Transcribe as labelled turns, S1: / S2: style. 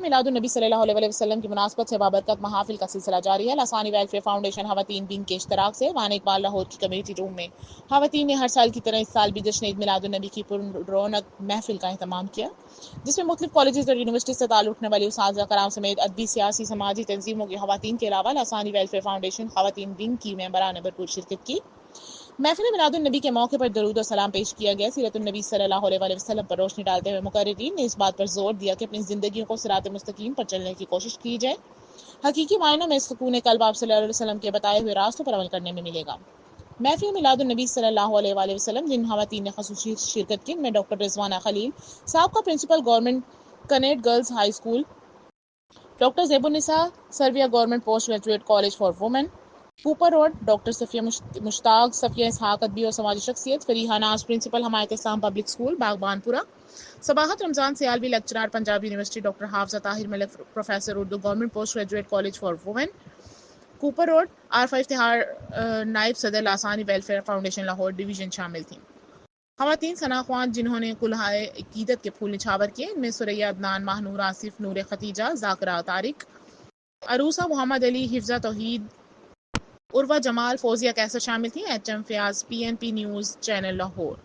S1: میلاد النبی صلی اللہ علیہ وسلم کی مناسبت سے بابرکت محافل کا سلسلہ جاری ہے۔ لسانی ویلفیئر فاؤنڈیشن خواتین ونگ کے اشتراک سے وان اقبال لاہور کی کمیونٹی روم میں خواتین نے ہر سال کی طرح اس سال بھی جشن عید میلاد النبی کی پر رونق محفل کا اہتمام کیا، جس میں مختلف کالجز اور یونیورسٹی سے تعلق رکھنے والی اساتذہ کرام سمیت ادبی، سیاسی، سماجی تنظیموں کی خواتین کے علاوہ لسانی ویلفیئر فاؤنڈیشن خواتین ونگ کی ممبران نے بھرپور شرکت کی۔ محفل میلاد النبی کے موقع پر درود و سلام پیش کیا گیا۔ سیرت النبی صلی اللہ علیہ وسلم پر روشنی ڈالتے ہوئے مقررین نے اس بات پر زور دیا کہ اپنی زندگیوں کو صراط مستقیم پر چلنے کی کوشش کی جائے۔ حقیقی معنوں میں سکون قلب آپ صلی اللہ علیہ وسلم کے بتائے ہوئے راستوں پر عمل کرنے میں ملے گا۔ محفل میلاد النبی صلی اللہ علیہ وسلم جن خواتین نے خصوصی شرکت کی، ان میں ڈاکٹر رضوانہ خلیل، سابقہ پرنسپل گورنمنٹ کنیٹ girls high school, doctor Zeb un-Nisa, سرویہ government post graduate college for women, Cooper road, doctor Safia Mushtaq, Safia Ishaq ادبی اور سماجی شخصیت، فریحہ ناز پرنسپل حمایت اسلام public school Baghbanpura, Sabahat Ramzan Sialvi lecturer Punjab university, doctor Hafiza Tahir Malik professor Urdu government post graduate college for women, Cooper road, Arifa Iftikhar نائب صدر لسانی ویلفیئر فاؤنڈیشن لاہور ڈویژن شامل تھیں۔ خواتین ثنا خوان جنہوں نے کلہائے عقیدت کے پھول نچھاور کیے، ان میں سریہ عدنان، ماہنور آصف، نور ختیجہ، ذاکرہ طارق، عروسہ محمد علی، حفظہ توحید، عروہ جمال، فوزیہ کیسر شامل تھیں۔ HM Fayyaz, PNP news channel Lahore.